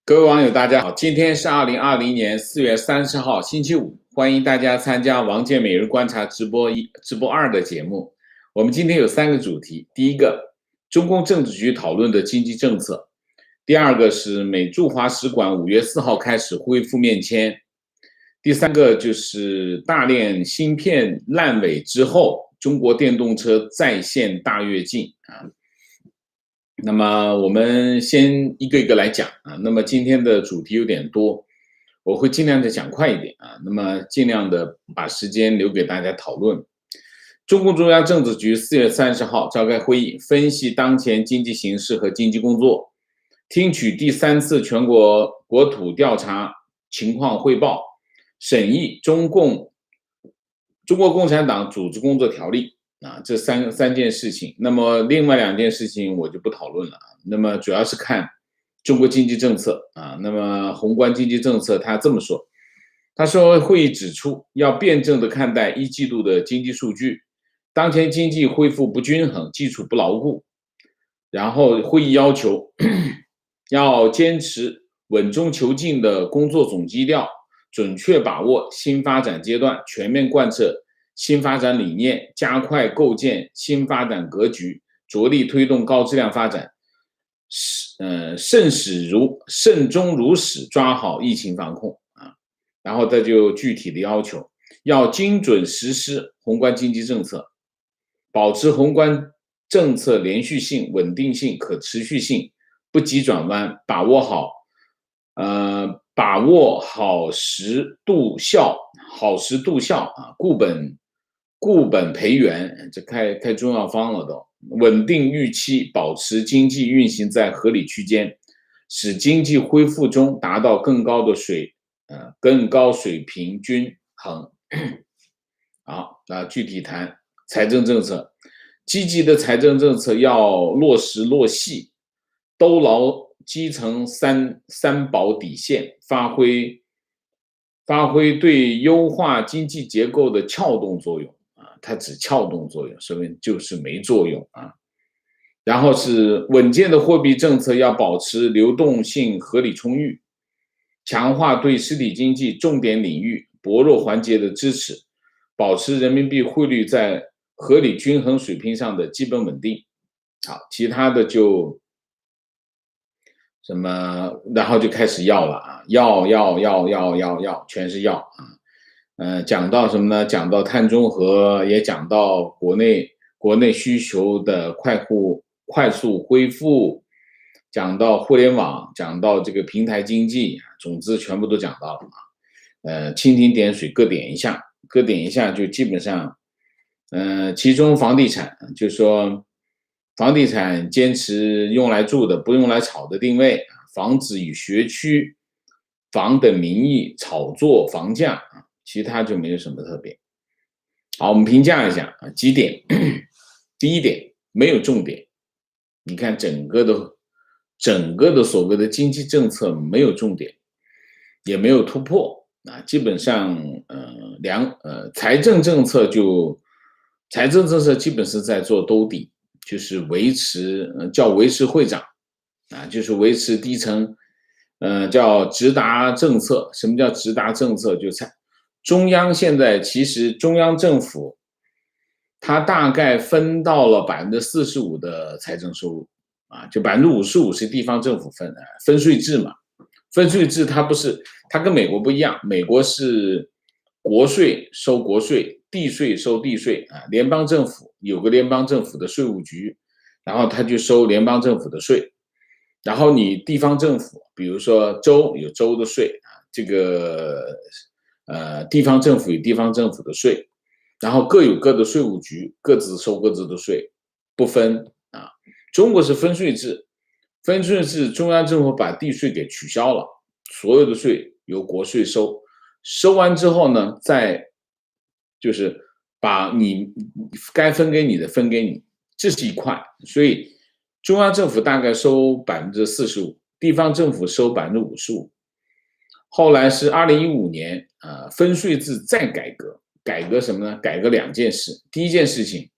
各位网友，大家好，今天是2020年4月30号，星期五，欢迎大家参加王健每日观察直播2的节目。我们今天有3个主题，第一个，中共政治局讨论的经济政策；第二个是美驻华使馆5月4号开始恢复面签；第三个就是大炼芯片烂尾之后，中国电动车再现大跃进啊。那么我们先一个一个来讲啊。那么今天的主题有点多，我会尽量的讲快一点啊。那么尽量的把时间留给大家讨论。中共中央政治局4月30号召开会议，分析当前经济形势和经济工作，听取第3次全国国土调查情况汇报，审议中国共产党组织工作条例。这三件事情，那么另外2件事情我就不讨论了。那么主要是看中国经济政策啊。那么宏观经济政策他这么说，他说会议指出要辩证地看待1季度的经济数据，当前经济恢复不均衡，基础不牢固。然后会议要求要坚持稳中求进的工作总基调，准确把握新发展阶段，全面贯彻新发展理念，加快构建新发展格局，着力推动高质量发展，慎终如始抓好疫情防控啊。然后这就具体的要求，要精准实施宏观经济政策，保持宏观政策连续性、稳定性、可持续性，不急转弯，把握好时度效啊，固本培元，这开中药方了都。稳定预期，保持经济运行在合理区间，使经济恢复中达到更高水平均衡。好，那具体谈财政政策，积极的财政政策要落实落细，兜牢基层三保底线，发挥对优化经济结构的撬动作用啊。它只撬动作用，说明就是没作用啊。然后是稳健的货币政策要保持流动性合理充裕，强化对实体经济重点领域薄弱环节的支持，保持人民币汇率在合理均衡水平上的基本稳定。好，其他的就什么，然后就开始要了啊，要，全是要啊。讲到什么呢？讲到碳中和，也讲到国内需求的快速恢复，讲到互联网，讲到这个平台经济，总之全部都讲到了啊。蜻蜓点水各点一下就基本上，其中房地产就是说，房地产坚持用来住的，不用来炒的定位，防止以学区房等名义炒作房价，其他就没有什么特别。好，我们评价一下几点。第一点，没有重点。你看整个的所谓的经济政策没有重点，也没有突破啊。基本上财政政策基本是在做兜底，就是维持会长啊，就是维持低层，叫直达政策。什么叫直达政策？中央现在其实中央政府它大概分到了45%的财政收入啊，就55%是地方政府分税制嘛。分税制它跟美国不一样，美国是国税收国税，地税收地税啊。联邦政府有个联邦政府的税务局，然后他就收联邦政府的税。然后你地方政府，比如说州有州的税啊，这个地方政府有地方政府的税，然后各有各的税务局，各自收各自的税，不分啊。中国是分税制，中央政府把地税给取消了，所有的税由国税收，收完之后呢，再就是把你该分给你的分给你，这是一块。所以中央政府大概收45%，地方政府收55%。后来是2015年，分税制再改革，改革什么呢？改革2件事。第一件事情，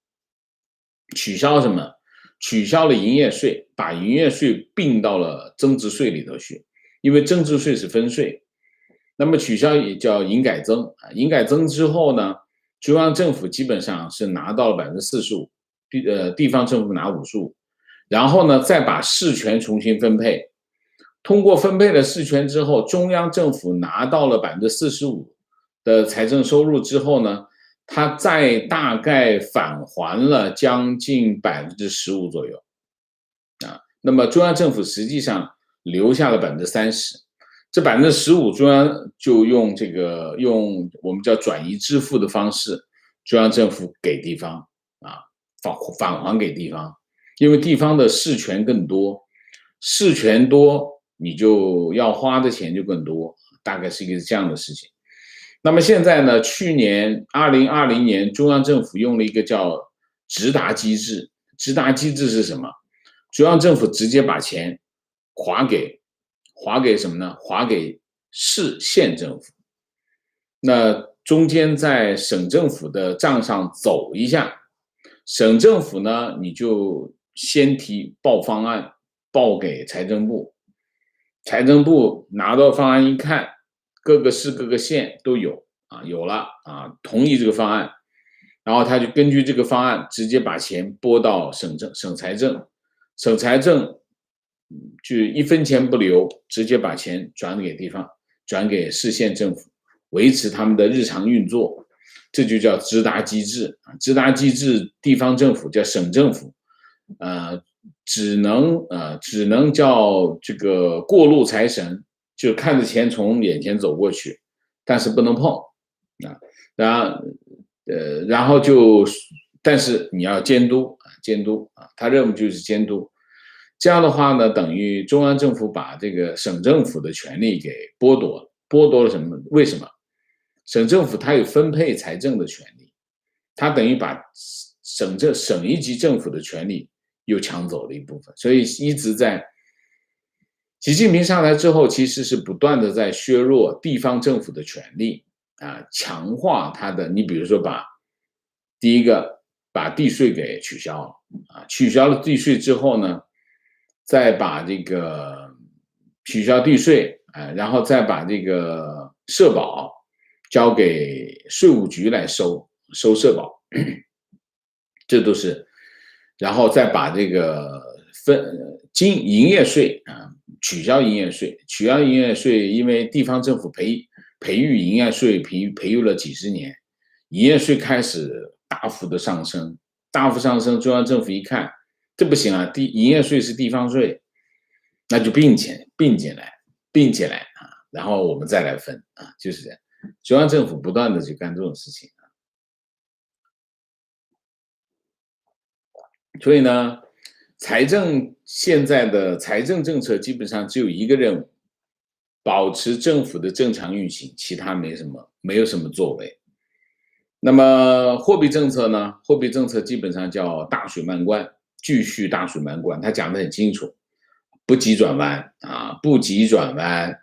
取消什么？取消了营业税，把营业税并到了增值税里头去。因为增值税是分税，那么取消也叫营改增啊。营改增之后呢，中央政府基本上是拿到了45%，地方政府拿55%，然后呢再把事权重新分配。通过分配了事权之后，中央政府拿到了45%的财政收入之后呢，它再大概返还了将近15%左右啊。那么中央政府实际上留下了30%，这15%中央就用我们叫转移支付的方式，中央政府给地方啊，返还给地方，因为地方的事权更多，事权多。你就要花的钱就更多，大概是一个这样的事情。那么现在呢，去年2020年，中央政府用了一个叫直达机制。直达机制是什么？中央政府直接把钱划给什么呢？划给市县政府。那中间在省政府的账上走一下，省政府呢，你就先报方案，报给财政部。财政部拿到方案一看，各个市各个县都有啊，有了啊，同意这个方案，然后他就根据这个方案直接把钱拨到省财政就1分钱不留，直接把钱转给地方，转给市县政府，维持他们的日常运作，这就叫直达机制。直达机制，地方政府叫省政府，只能叫这个过路财神，就看着钱从眼前走过去，但是不能碰啊。然后但是你要监督啊，他任务就是监督。这样的话呢，等于中央政府把这个省政府的权利给剥夺了什么？为什么？省政府它有分配财政的权利，它等于把省一级政府的权利又抢走了一部分，所以一直在习近平上台之后，其实是不断的在削弱地方政府的权利啊，强化它的。你比如说第一个把地税给取消了啊，取消了地税之后呢，再把这个取消地税啊，然后再把这个社保交给税务局来收社保，这都是。然后再把这个营业税啊取消营业税，因为地方政府培育营业税培育了几十年，营业税开始大幅上升，中央政府一看这不行啊，营业税是地方税，那就并起来啊，然后我们再来分啊，就是这样，中央政府不断的去干这种事情。所以呢，现在的财政政策基本上只有一个任务，保持政府的正常运行，其他没有什么作为。那么货币政策呢？货币政策基本上叫大水漫灌，继续大水漫灌，它讲得很清楚，不急转弯，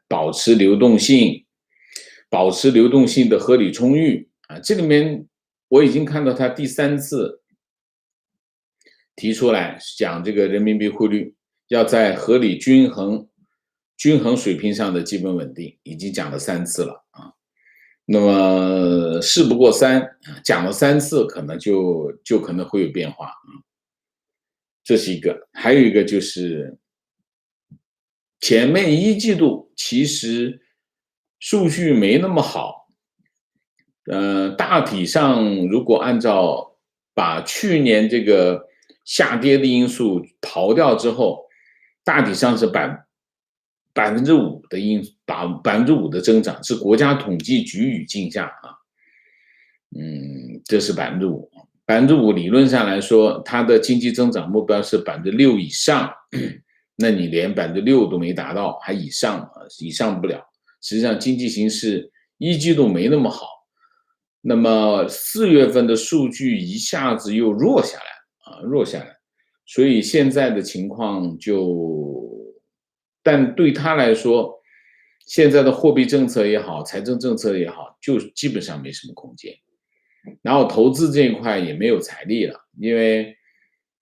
保持流动性的合理充裕啊。这里面我已经看到它第3次提出来讲这个人民币汇率要在合理均衡水平上的基本稳定，已经讲了3次了啊。那么事不过三，讲了3次，可能就可能会有变化啊。这是一个，还有一个就是前面1季度其实数据没那么好，大体上如果按照把去年这个下跌的因素刨掉之后，大体上是5%的5%的增长，是国家统计局语境下啊，这是5%，5%理论上来说，它的经济增长目标是6%以上，那你连6%都没达到，还以上不了。实际上经济形势1季度没那么好，那么4月份的数据一下子又弱下来，所以现在的情况但对他来说，现在的货币政策也好，财政政策也好，就基本上没什么空间。然后投资这一块也没有财力了，因为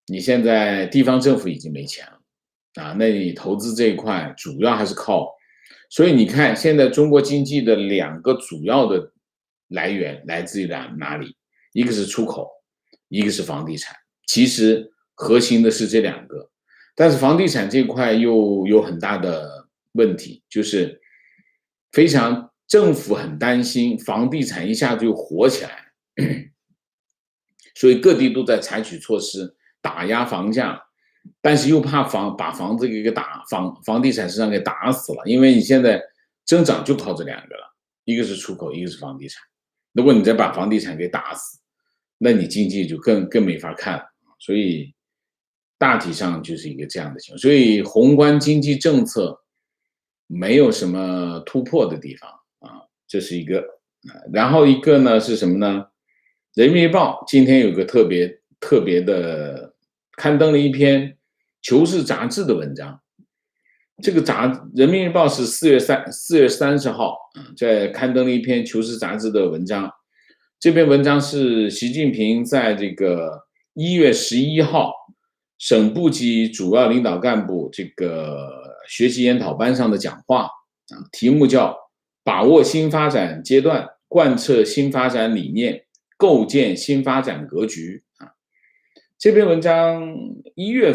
你现在地方政府已经没钱了啊，那你投资这一块主要还是靠所以你看，现在中国经济的2个主要的来源来自于哪里？一个是出口，一个是房地产。其实核心的是这2个，但是房地产这块又有很大的问题，就是政府很担心房地产一下子就火起来，所以各地都在采取措施打压房价，但是又怕把房子给房地产市场给打死了，因为你现在增长就靠这2个了，一个是出口，一个是房地产。如果你再把房地产给打死，那你经济就更没法看了。所以大体上就是一个这样的情况，所以宏观经济政策没有什么突破的地方啊，这是一个。然后一个呢是什么呢？人民日报今天有个特别的刊登了一篇《求是》杂志的文章。这个人民日报是4月30号在刊登了一篇《求是》杂志的文章。这篇文章是习近平在这个1月11号省部级主要领导干部这个学习研讨班上的讲话，题目叫把握新发展阶段，贯彻新发展理念，构建新发展格局。这篇文章1月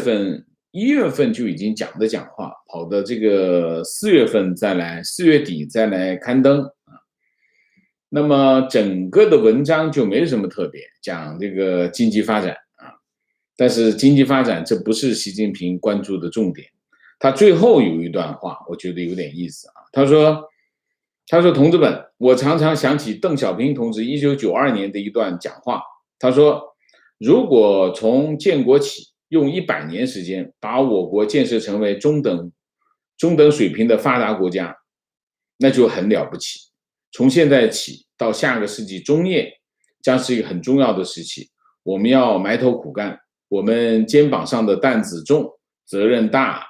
份就已经讲话，跑到这个4月底再来刊登。那么整个的文章就没什么特别，讲这个经济发展但是经济发展这不是习近平关注的重点。他最后有一段话，我觉得有点意思他说同志们，我常常想起邓小平同志1992年的一段讲话。他说，如果从建国起用100年时间把我国建设成为中等水平的发达国家，那就很了不起。从现在起到下个世纪中叶，将是一个很重要的时期。我们要埋头苦干，我们肩膀上的担子重，责任大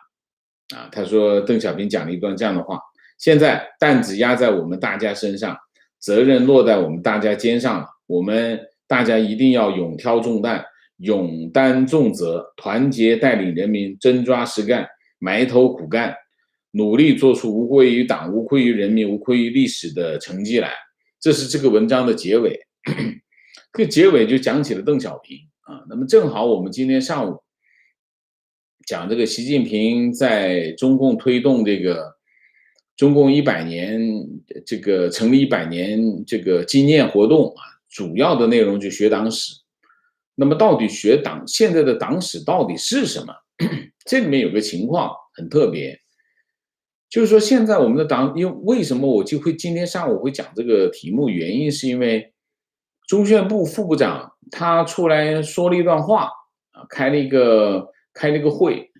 他说邓小平讲了一段这样的话，现在担子压在我们大家身上，责任落在我们大家肩上了，我们大家一定要勇挑重担，勇担重责，团结带领人民，真抓实干，埋头苦干，努力做出无愧于党、无愧于人民、无愧于历史的成绩来。这是这个文章的结尾。这个结尾就讲起了邓小平那么正好我们今天上午讲这个习近平在中共推动这个中共100年这个成立100年这个纪念活动主要的内容就学党史。那么到底现在的党史到底是什么？这里面有个情况很特别，就是说现在我们的党，为什么我就会今天上午会讲这个题目？原因是因为中宣部副部长他出来说了一段话开了一个会，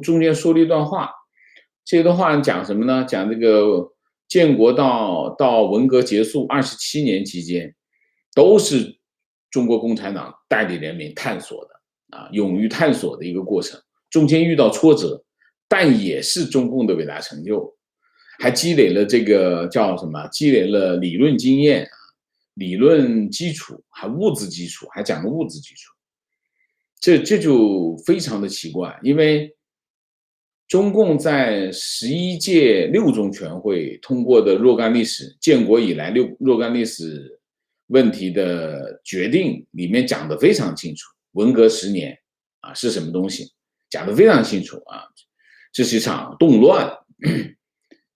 中间说了一段话。这段话讲什么呢？讲这个建国到文革结束27年期间，都是中国共产党带领人民探索的勇于探索的一个过程，中间遇到挫折，但也是中共的伟大成就，还积累了这个叫什么？积累了理论经验、理论基础，还物质基础，还讲了物质基础。这就非常的奇怪，因为中共在11届六中全会通过的若干历史建国以来若干历史问题的决定里面讲得非常清楚，文革10年是什么东西，讲得非常清楚这是一场动乱。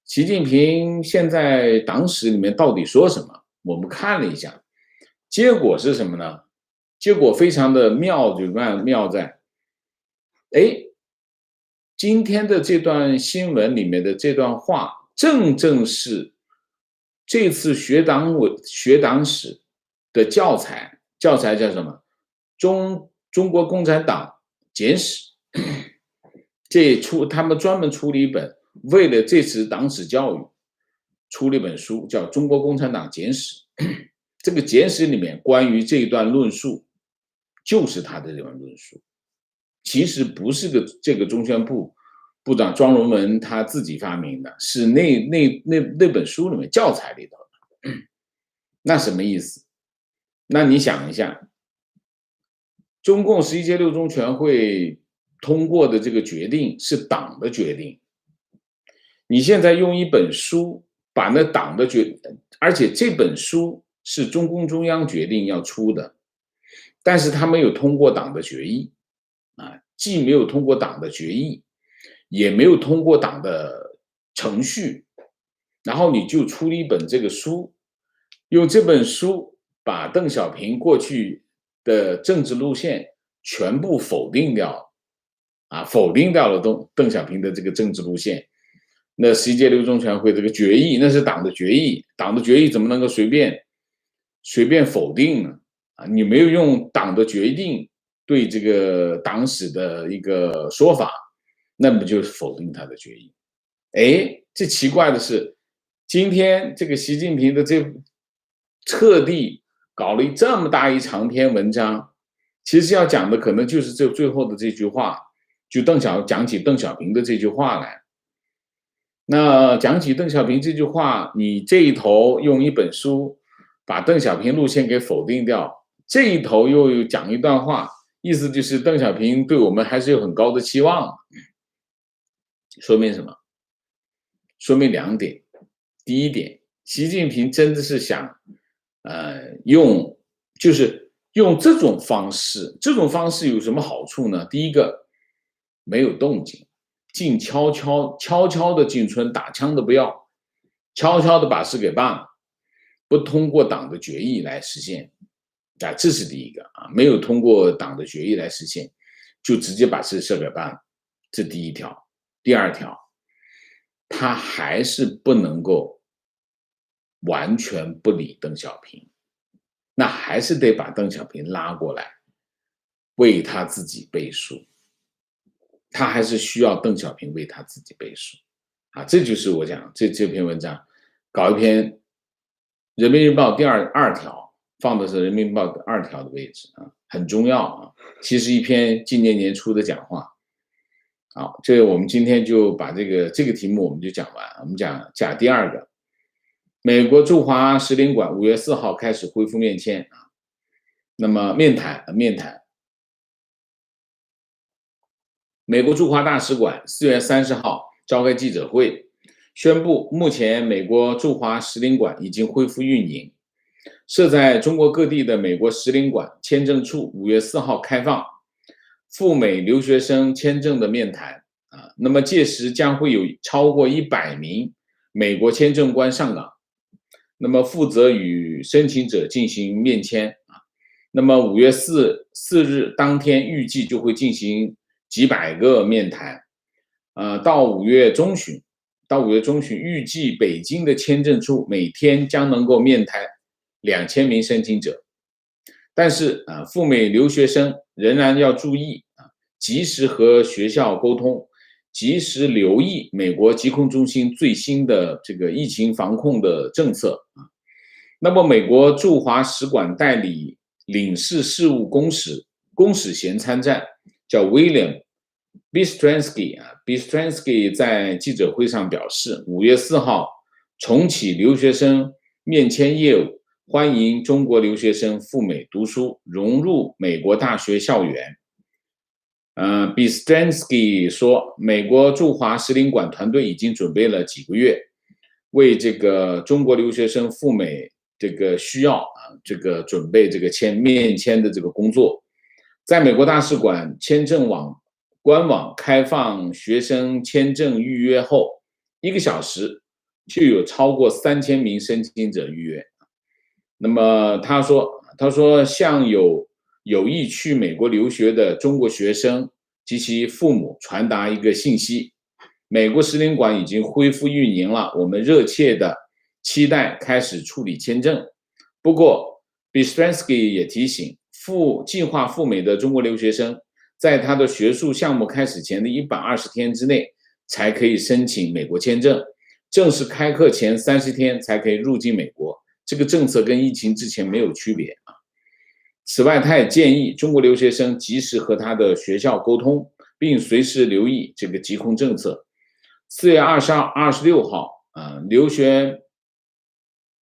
习近平现在党史里面到底说什么？我们看了一下，结果是什么呢？结果非常的妙，就妙在，今天的这段新闻里面的这段话，正是这次学党史的教材叫什么？中国共产党简史。他们专门出了一本，为了这次党史教育，出了一本书，叫《中国共产党简史》。这个简史里面关于这一段论述，就是他的这段论述，其实不是这个中宣部部长庄荣文他自己发明的，是那本书里面教材里头的。那什么意思？那你想一下，中共11届六中全会通过的这个决定是党的决定，你现在用一本书把那党的而且这本书是中共中央决定要出的，但是他没有通过党的决议啊，既没有通过党的决议，也没有通过党的程序，然后你就出了一本这个书，用这本书把邓小平过去的政治路线全部否定掉啊，否定掉了邓小平的这个政治路线。那11届六中全会这个决议，那是党的决议，党的决议怎么能够随便否定呢？啊，你没有用党的决定对这个党史的一个说法，那么就是否定他的决议。哎，这奇怪的是，今天这个习近平的特地搞了这么大一长篇文章，其实要讲的可能就是这最后的这句话，就讲起邓小平的这句话来。那讲起邓小平这句话，你这一头用一本书把邓小平路线给否定掉，这一头又讲一段话，意思就是邓小平对我们还是有很高的期望。说明什么？说明2点。第一点，习近平真的是想，就是用这种方式，这种方式有什么好处呢？第一个，没有动静。悄悄的进村，打枪的不要，悄悄的把事给办了，不通过党的决议来实现，啊，这是第一个啊，没有通过党的决议来实现，就直接把事给办了，这第一条。第二条，他还是不能够完全不理邓小平，那还是得把邓小平拉过来，为他自己背书。他还是需要邓小平为他自己背书，啊，这就是我讲这篇文章，搞一篇《人民日报》第二条，放的是《人民日报》2条的位置啊，很重要啊。其实一篇今年年初的讲话，好，这我们今天就把这个题目我们就讲完，我们讲第二个，美国驻华使领馆5月4号开始恢复面签啊，那么面谈。美国驻华大使馆4月30号召开记者会，宣布目前美国驻华使领馆已经恢复运营，设在中国各地的美国使领馆签证处5月4号开放赴美留学生签证的面谈啊，那么届时将会有超过100名美国签证官上岗，那么负责与申请者进行面签啊，那么5月4日当天预计就会进行几百个面谈，到5月中旬，预计北京的签证处每天将能够面谈2000名申请者。但是赴美留学生仍然要注意及时和学校沟通，及时留意美国疾控中心最新的这个疫情防控的政策啊。那么，美国驻华使馆代理领事事务公使衔参赞叫 William Bistransky 在记者会上表示，5月4号重启留学生面签业务，欢迎中国留学生赴美读书，融入美国大学校园。Bistransky 说，美国驻华使领馆团队已经准备了几个月，为这个中国留学生赴美这个需要这个准备这个面签的这个工作。在美国大使馆签证官网开放学生签证预约后，1个小时就有超过3000名申请者预约。那么他说向有意去美国留学的中国学生及其父母传达一个信息：美国使领馆已经恢复运营了，我们热切的期待开始处理签证。不过 Bistransky 也提醒，计划赴美的中国留学生在他的学术项目开始前的120天之内才可以申请美国签证，正式开课前30天才可以入境美国。这个政策跟疫情之前没有区别啊。此外，他也建议中国留学生及时和他的学校沟通，并随时留意这个疾控政策。4月26号，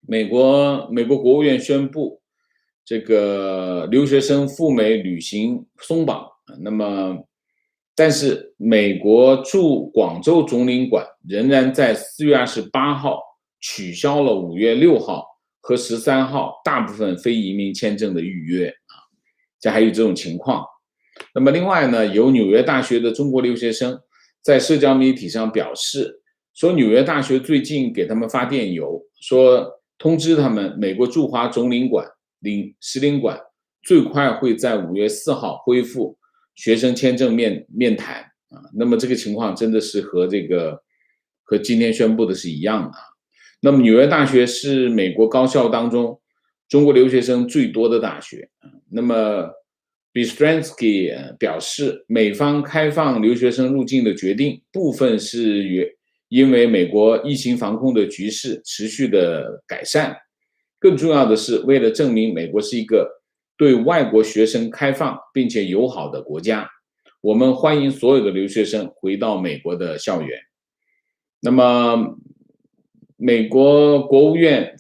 美国国务院宣布，这个留学生赴美旅行松绑。那么但是美国驻广州总领馆仍然在4月28号取消了5月6号和13号大部分非移民签证的预约啊，这还有这种情况。那么另外呢，有纽约大学的中国留学生在社交媒体上表示，说纽约大学最近给他们发电邮，说通知他们美国驻华总领馆使领馆最快会在5月4号恢复学生签证面谈啊。那么这个情况真的是和今天宣布的是一样的。那么纽约大学是美国高校当中中国留学生最多的大学。那么 Bistransky 表示，美方开放留学生入境的决定，部分是因为美国疫情防控的局势持续的改善，更重要的是为了证明美国是一个对外国学生开放并且友好的国家，我们欢迎所有的留学生回到美国的校园。那么美国国务院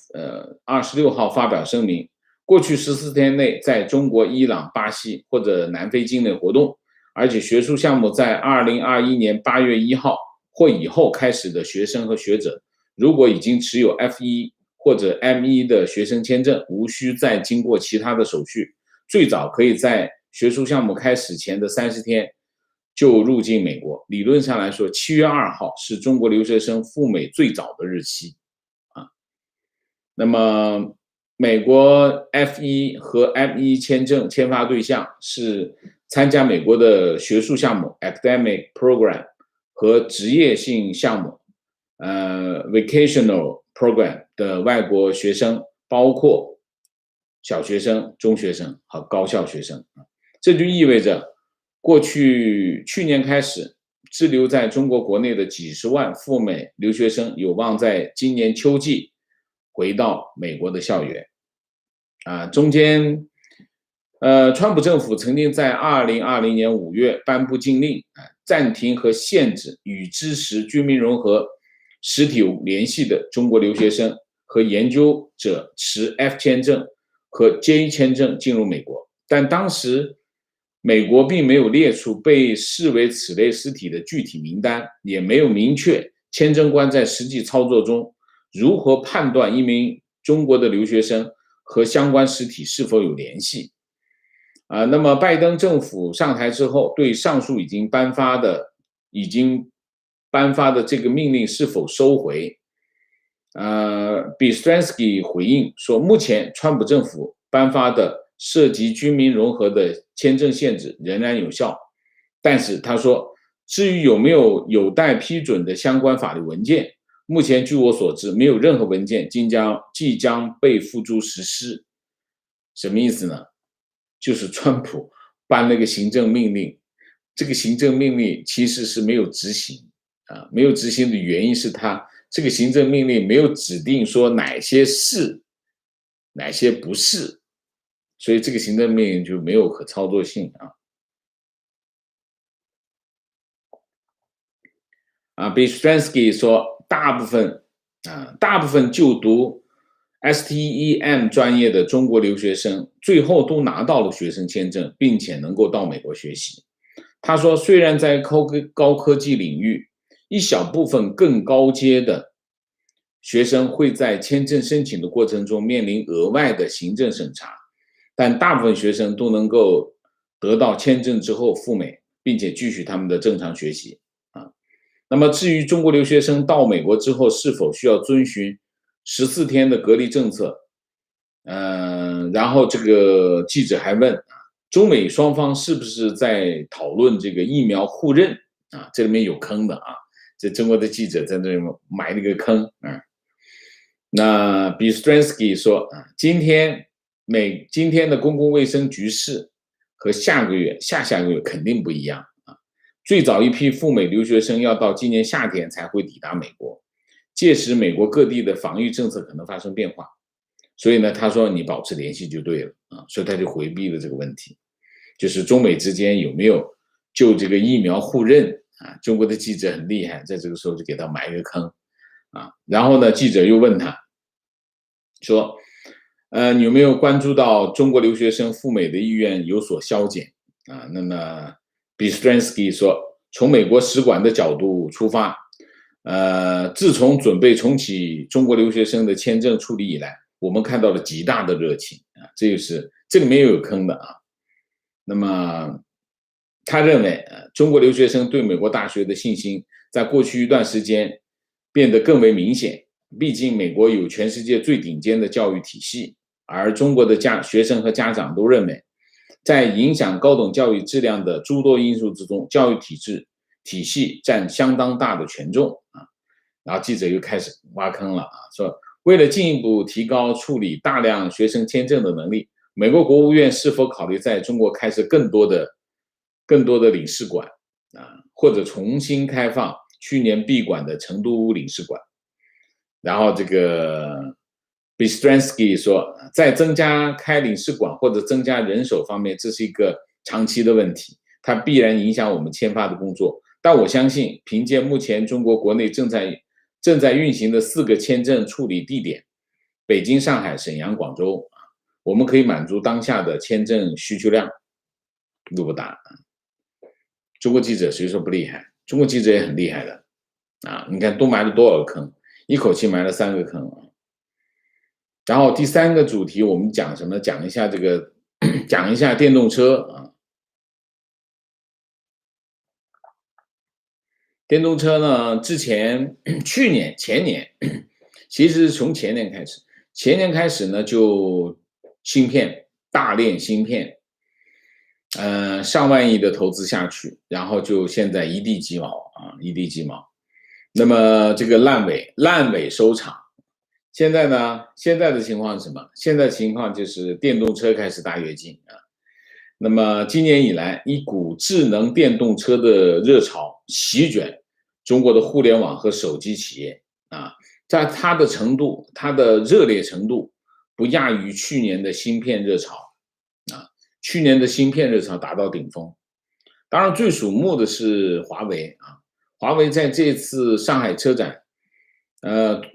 26号发表声明，过去14天内在中国、伊朗、巴西或者南非境内活动，而且学术项目在2021年8月1号或以后开始的学生和学者，如果已经持有 F1或者 M1的学生签证，无需再经过其他的手续，最早可以在学术项目开始前的30天就入境美国。理论上来说，7月2号是中国留学生赴美最早的日期啊。那么美国 F1和 M1签证签发对象是参加美国的学术项目 academic program 和职业性项目vocational program 的外国学生，包括小学生、中学生和高校学生。这就意味着去年开始滞留在中国国内的几十万赴美留学生有望在今年秋季回到美国的校园。中间川普政府曾经在2020年5月颁布禁令，暂停和限制与支持居民融合实体联系的中国留学生和研究者持 F 签证和 J 签证进入美国，但当时美国并没有列出被视为此类实体的具体名单，也没有明确签证官在实际操作中如何判断一名中国的留学生和相关实体是否有联系。那么拜登政府上台之后，对上述已经颁发的这个命令是否收回Bistransky 回应说，目前川普政府颁发的涉及居民融合的签证限制仍然有效，但是他说，至于有没有有待批准的相关法律文件，目前据我所知，没有任何文件即将被付诸实施。什么意思呢？就是川普颁了个行政命令，这个行政命令其实是没有执行没有执行的原因是他这个行政命令没有指定说哪些是，哪些不是，所以这个行政命令就没有可操作性Bistransky 说，大部分就读 STEM 专业的中国留学生最后都拿到了学生签证，并且能够到美国学习。他说，虽然在高科技领域，一小部分更高阶的学生会在签证申请的过程中面临额外的行政审查，但大部分学生都能够得到签证之后赴美，并且继续他们的正常学习那么至于中国留学生到美国之后是否需要遵循14天的隔离政策，然后这个记者还问中美双方是不是在讨论这个疫苗互认这里面有坑的这中国的记者在这里埋了个坑那 Bistransky 说今天的公共卫生局势和下个月、下个月肯定不一样最早一批赴美留学生要到今年夏天才会抵达美国，届时美国各地的防疫政策可能发生变化，所以呢，他说你保持联系就对了所以他就回避了这个问题，就是中美之间有没有就这个疫苗互认中国的记者很厉害，在这个时候就给他埋一个坑然后呢，记者又问他说，你有没有关注到中国留学生赴美的意愿有所消减那么 Bistriansky 说，从美国使馆的角度出发，自从准备重启中国留学生的签证处理以来，我们看到了极大的热情啊，这里面又有坑的啊。那么他认为，中国留学生对美国大学的信心在过去一段时间变得更为明显。毕竟美国有全世界最顶尖的教育体系，而中国的学生和家长都认为，在影响高等教育质量的诸多因素之中，教育体系占相当大的权重啊。然后记者又开始挖坑了啊，说为了进一步提高处理大量学生签证的能力，美国国务院是否考虑在中国开设更多的领事馆啊，或者重新开放去年闭馆的成都领事馆？然后这个 Bistriansky 说，在增加开领事馆或者增加人手方面，这是一个长期的问题，它必然影响我们签发的工作。但我相信，凭借目前中国国内正在运行的4个签证处理地点，北京、上海、沈阳、广州，我们可以满足当下的签证需求量。陆不达，中国记者谁说不厉害？中国记者也很厉害的啊！你看都埋了多少个坑，一口气埋了3个坑。然后第3个主题我们讲什么？讲一下讲一下电动车啊。电动车呢，去年、前年，其实是从前年开始呢，就大炼芯片，上万亿的投资下去，然后就现在一地鸡毛。那么这个烂尾收场。现在的情况是什么？现在情况就是电动车开始大跃进啊。那么今年以来，一股智能电动车的热潮席卷中国的互联网和手机企业啊，在它的热烈程度不亚于去年的芯片热潮啊。去年的芯片热潮达到顶峰。当然最瞩目的是华为啊。华为在这次上海车展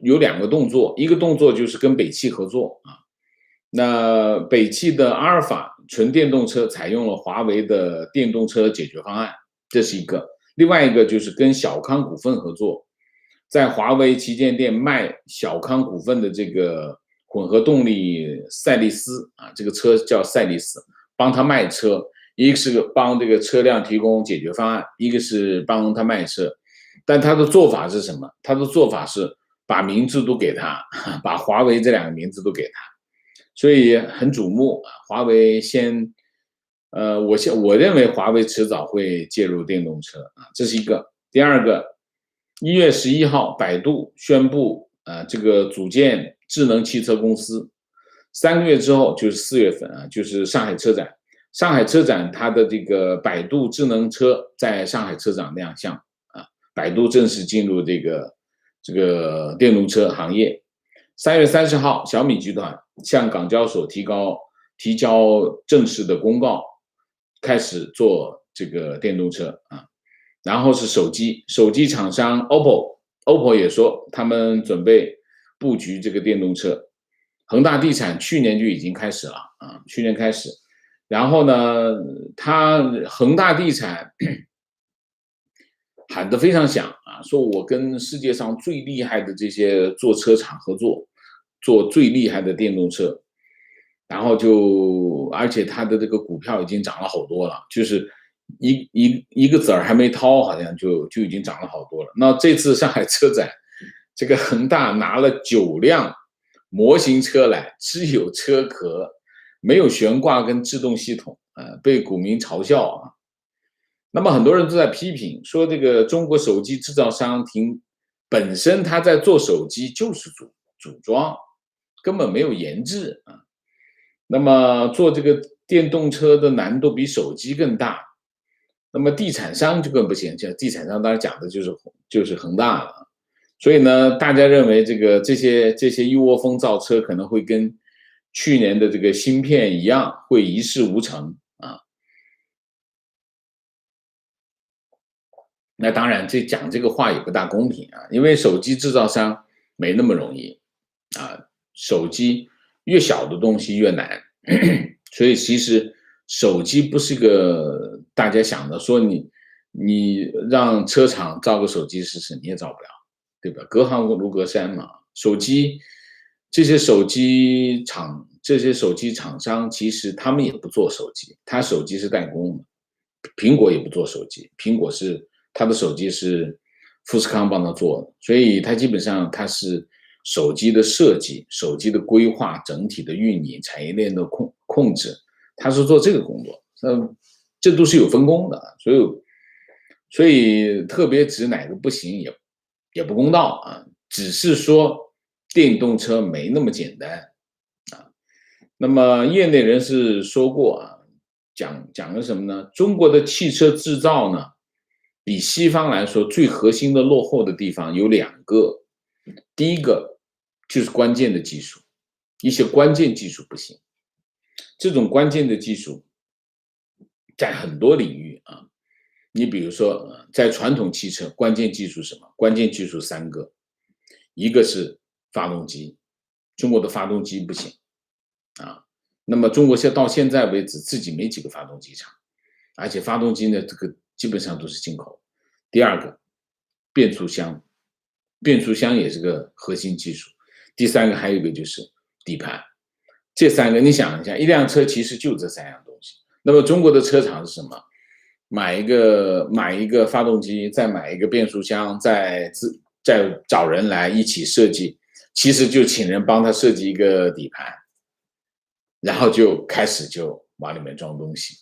有2个动作，一个动作就是跟北汽合作啊。那北汽的阿尔法纯电动车采用了华为的电动车解决方案，这是一个。另外一个就是跟小康股份合作，在华为旗舰店卖小康股份的这个混合动力赛力斯啊，这个车叫赛力斯，帮他卖车，一个是帮这个车辆提供解决方案，一个是帮他卖车。但他的做法是什么？他的做法是把名字都给他，把华为这2个名字都给他，所以很瞩目。华为我认为华为迟早会介入电动车啊，这是一个。第2个，1月11号，百度宣布这个组建智能汽车公司。3个月之后就是4月份啊，就是上海车展。上海车展它的这个百度智能车在上海车展亮相啊，百度正式进入这个电动车行业。3月30号，小米集团向港交所提交正式的公告，开始做这个电动车啊。然后是手机厂商 OPPO 也说他们准备布局这个电动车。恒大地产去年就已经开始了啊，去年开始。然后呢，恒大地产喊得非常响啊，说我跟世界上最厉害的这些做车厂合作，做最厉害的电动车。然后而且它的这个股票已经涨了好多了，就是一个子儿还没掏，好像就已经涨了好多了。那这次上海车展，这个恒大拿了9辆模型车来，只有车壳，没有悬挂跟制动系统，被股民嘲笑啊。那么很多人都在批评说，这个中国手机制造商本身他在做手机就是组装，根本没有研制啊。那么做这个电动车的难度比手机更大。那么地产商就更不行，地产商当然讲的就是恒大了。所以呢，大家认为这些一窝蜂造车可能会跟去年的这个芯片一样，会一事无成啊。那当然，讲这个话也不大公平啊，因为手机制造商没那么容易啊，手机越小的东西越难，所以其实手机不是个大家想的说你让车厂造个手机试试，你也造不了，对吧？隔行如隔山嘛。手机这些手机厂商其实他们也不做手机，他手机是代工的。苹果也不做手机，苹果是他的手机是富士康帮他做的，所以他基本上他是手机的设计、手机的规划、整体的运营、产业链的控制，他是做这个工作。这都是有分工的，所以特别指哪个不行也不公道啊，只是说电动车没那么简单啊。那么业内人士说过啊，讲了什么呢？中国的汽车制造呢，比西方来说最核心的落后的地方有2个，第一个就是关键的技术，一些关键技术不行，这种关键的技术在很多领域啊，你比如说在传统汽车，关键技术什么？关键技术3个，一个是发动机，中国的发动机不行啊。那么中国到现在为止自己没几个发动机厂，而且发动机呢，这个基本上都是进口。第2个，变速箱，变速箱也是个核心技术。第3个还有一个就是底盘。这3个你想一下，一辆车其实就这3样东西。那么中国的车厂是什么？买一个发动机，再买一个变速箱，再找人来一起设计，其实就请人帮他设计一个底盘，然后就开始就往里面装东西。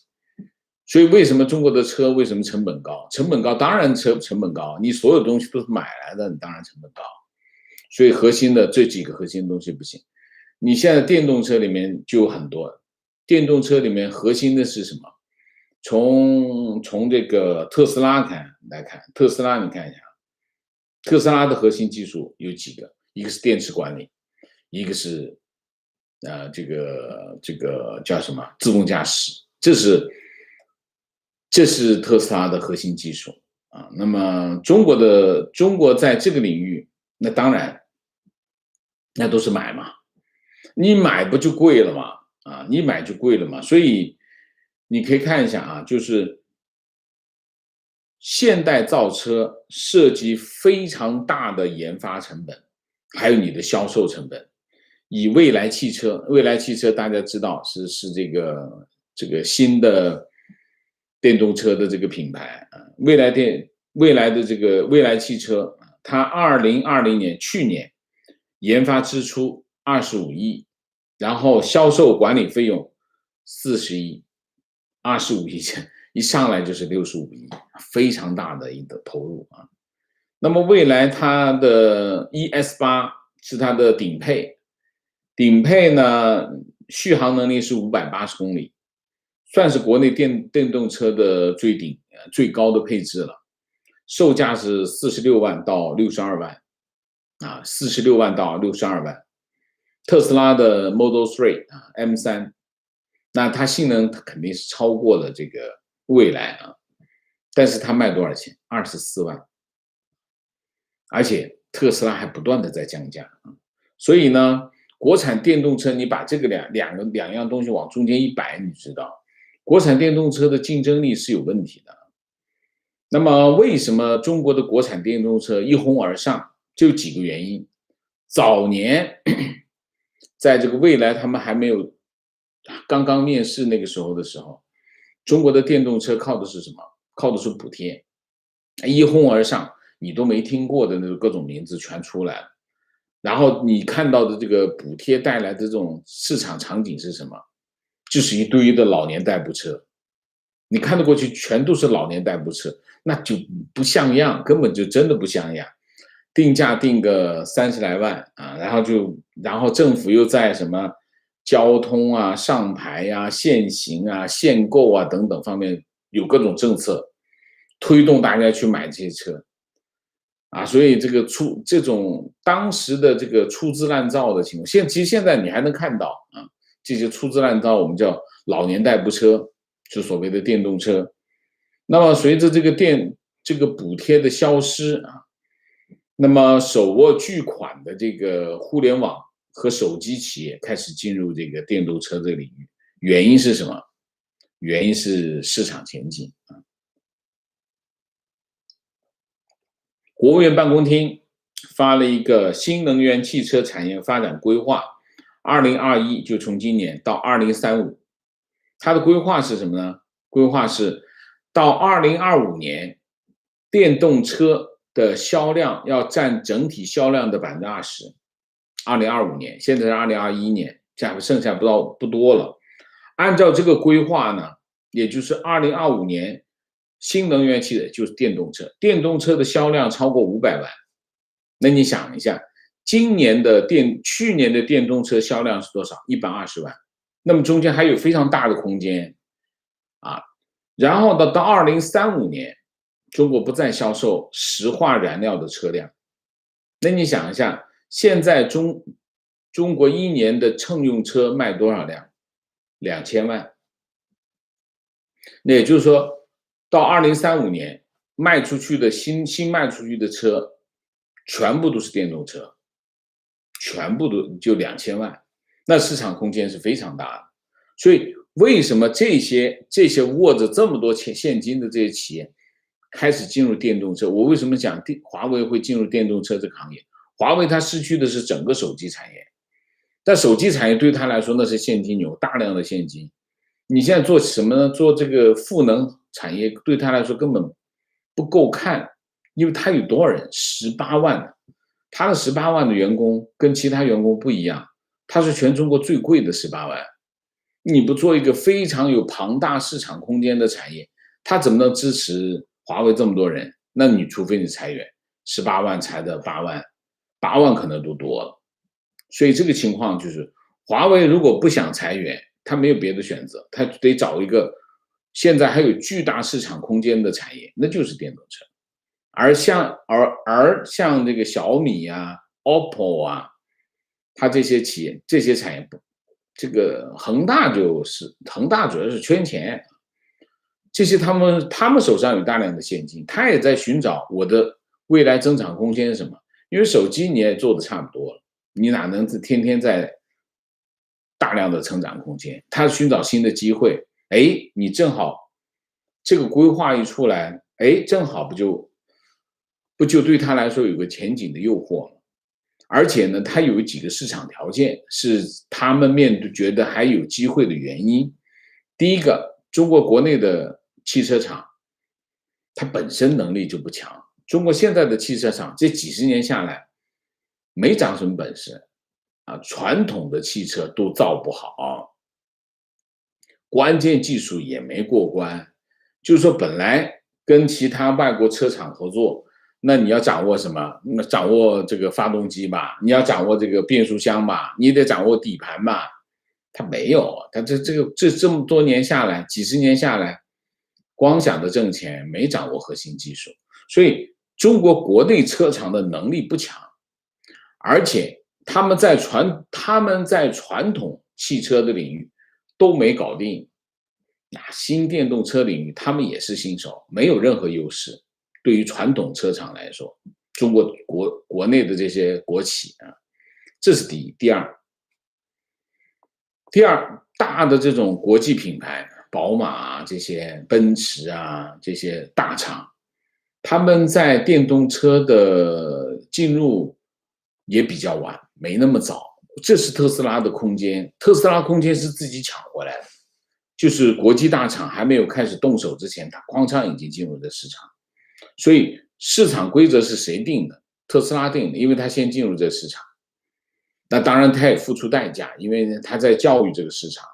所以为什么中国的车为什么成本高？成本高当然成本高，你所有东西都是买来的，你当然成本高。所以这几个核心的东西不行。你现在电动车里面就有很多，电动车里面核心的是什么？从这个特斯拉来看，特斯拉你看一下，特斯拉的核心技术有几个？一个是电池管理，一个是这个叫什么自动驾驶，这是特斯拉的核心技术啊。那么中国在这个领域，那当然那都是买嘛，你买不就贵了吗？啊，你买就贵了嘛。所以你可以看一下啊，就是现代造车涉及非常大的研发成本，还有你的销售成本。以未来汽车大家知道是这个新的电动车的这个品牌啊，未来的这个未来汽车，它2020年去年研发支出25亿，然后销售管理费用40亿，25亿一上来就是65亿，非常大的一个投入啊。那么未来它的 ES8是它的顶配呢，续航能力是580公里，算是国内电动车的最高的配置了，售价是46万到62万啊，46万到62万。特斯拉的 Model 3啊 M3，那它性能肯定是超过了这个蔚来啊，但是它卖多少钱？24万，而且特斯拉还不断的在降价啊，所以呢，国产电动车你把这个两样东西往中间一摆，你知道，国产电动车的竞争力是有问题的。那么为什么中国的国产电动车一哄而上？就几个原因。早年在这个蔚来他们还没有刚刚面世那个时候的时候，中国的电动车靠的是什么？靠的是补贴，一哄而上，你都没听过的那个各种名字全出来了。然后你看到的这个补贴带来的这种市场场景是什么？就是一堆的老年代步车，你看得过去全都是老年代步车，那就不像样，根本就真的不像样。定价定个30来万啊，然后政府又在什么交通啊、上牌啊、限行啊、限购啊等等方面有各种政策，推动大家去买这些车啊，所以这种当时的这个粗制滥造的情况，其实现在你还能看到啊，这些粗制滥造我们叫老年代步车，就所谓的电动车。那么随着这个补贴的消失啊，那么手握巨款的这个互联网和手机企业开始进入这个电动车这个领域，原因是什么？原因是市场前景。国务院办公厅发了一个新能源汽车产业发展规划，2021就从今年到2035，它的规划是什么呢？规划是到2025年，电动车的销量要占整体销量的20%。2025年，现在是2021年，这还剩下不多了。按照这个规划呢，也就是2025年，新能源汽车就是电动车，电动车的销量超过500万。那你想一下，去年的电动车销量是多少？120万。那么中间还有非常大的空间啊。然后到2035年，中国不再销售石化燃料的车辆。那你想一下，现在中国一年的乘用车卖多少辆？2000万。那也就是说，到2035年卖出去的新卖出去的车，全部都是电动车，全部都就2000万，那市场空间是非常大的。所以为什么这些握着这么多现金的这些企业开始进入电动车？我为什么讲华为会进入电动车这个行业？华为它失去的是整个手机产业，但手机产业对他来说那是现金流，大量的现金。你现在做什么呢？做这个赋能产业对他来说根本不够看，因为他有多少人？18万，他的18万的员工跟其他员工不一样，他是全中国最贵的18万。你不做一个非常有庞大市场空间的产业，他怎么能支持华为这么多人？那你除非你裁员，18万裁的8万，8万可能都多了。所以这个情况就是，华为如果不想裁员，他没有别的选择，他得找一个现在还有巨大市场空间的产业，那就是电动车。而像这个小米啊、OPPO 啊，它这些企业、这些产业，这个恒大主要是圈钱，这些他们手上有大量的现金，他也在寻找我的未来增长空间是什么？因为手机你也做的差不多了，你哪能天天在大量的成长空间？他寻找新的机会，哎，你正好这个规划一出来，哎，正好不就对他来说有个前景的诱惑了？而且呢，它有几个市场条件是他们面对觉得还有机会的原因。第一个，中国国内的汽车厂，它本身能力就不强。中国现在的汽车厂这几十年下来，没长什么本事啊，传统的汽车都造不好，关键技术也没过关。就是说，本来跟其他外国车厂合作，那你要掌握什么？掌握这个发动机吧，你要掌握这个变速箱吧，你得掌握底盘吧。他没有，他这么多年下来，几十年下来，光想着挣钱，没掌握核心技术，所以中国国内车厂的能力不强，而且他们在传统汽车的领域都没搞定，那新电动车领域他们也是新手，没有任何优势。对于传统车厂来说，中国国内的这些国企啊，这是第一。第二，大的这种国际品牌，宝马啊，这些奔驰啊，这些大厂，他们在电动车的进入也比较晚，没那么早。这是特斯拉的空间，特斯拉空间是自己抢回来的，就是国际大厂还没有开始动手之前，它哐当已经进入了市场。所以市场规则是谁定的？特斯拉定的，因为它先进入这个市场。那当然，他也付出代价，因为他在教育这个市场。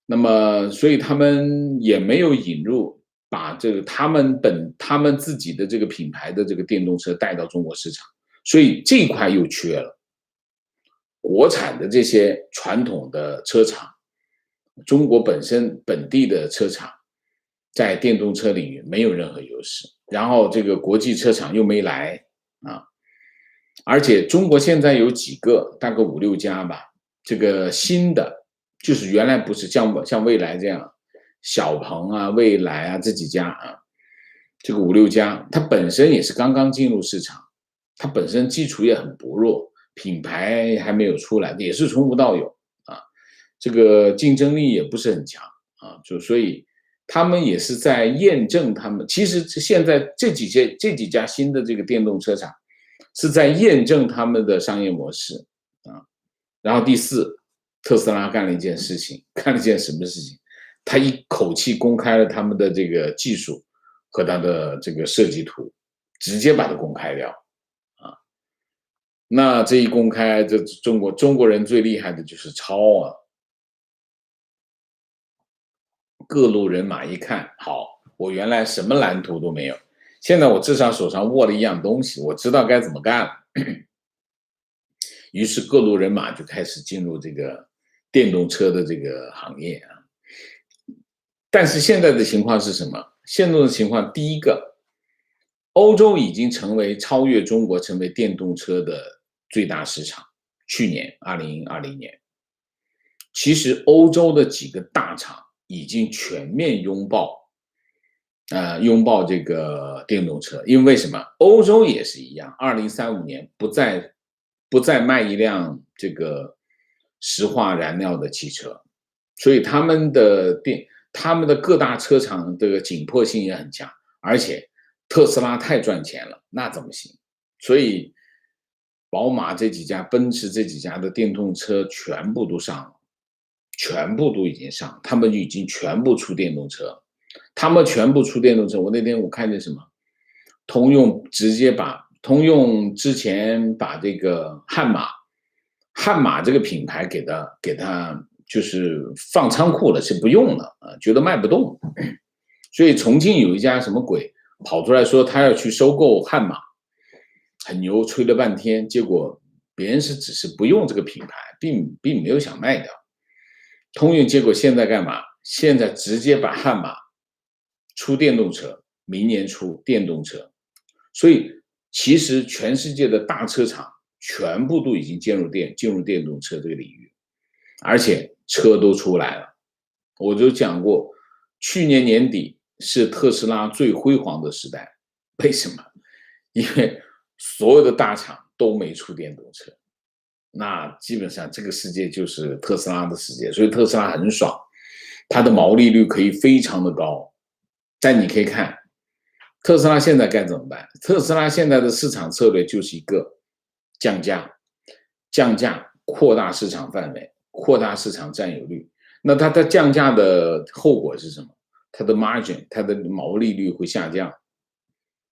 那么，所以他们也没有引入，把这个他们自己的这个品牌的这个电动车带到中国市场，所以这一块又缺了。国产的这些传统的车厂，中国本地的车厂，在电动车领域没有任何优势，然后这个国际车厂又没来啊。而且中国现在有几个，大概5、6家吧，这个新的就是原来不是像蔚来这样，小鹏啊、蔚来啊这几家啊，这个5、6家，它本身也是刚刚进入市场，它本身基础也很薄弱，品牌还没有出来，也是从无到有啊，这个竞争力也不是很强所以他们也是在验证他们，其实现在这几家新的这个电动车厂是在验证他们的商业模式啊。然后第四，特斯拉干了一件事情，干了一件什么事情？他一口气公开了他们的这个技术和他的这个设计图，直接把它公开掉啊。那这一公开，这中国人最厉害的就是抄啊。各路人马一看，好，我原来什么蓝图都没有，现在我至少手上握了一样东西，我知道该怎么干了。于是各路人马就开始进入这个电动车的这个行业啊。但是现在的情况是什么？现在的情况，第一个，欧洲已经超越中国，成为电动车的最大市场。去年2020年，其实欧洲的几个大厂已经全面拥抱这个电动车，因为什么？欧洲也是一样，2035年不再卖一辆这个石化燃料的汽车，所以他们的各大车厂的紧迫性也很强，而且特斯拉太赚钱了，那怎么行？所以宝马这几家、奔驰这几家的电动车全部都上了，全部都已经上，他们已经全部出电动车。他们全部出电动车，我那天我看见什么，通用之前把这个悍马这个品牌给它就是放仓库了，是不用了啊，觉得卖不动，所以重庆有一家什么鬼跑出来说他要去收购悍马，很牛，吹了半天，结果别人只是不用这个品牌，并没有想卖掉。通用结果现在干嘛？现在直接把悍马出电动车，明年出电动车，所以其实全世界的大车厂全部都已经进入电动车这个领域，而且车都出来了。我就讲过，去年年底是特斯拉最辉煌的时代，为什么？因为所有的大厂都没出电动车，那基本上这个世界就是特斯拉的世界，所以特斯拉很爽，它的毛利率可以非常的高。但你可以看特斯拉现在该怎么办？特斯拉现在的市场策略就是一个降价，扩大市场范围，扩大市场占有率。那它的降价的后果是什么？它的 margin， 它的毛利率会下降。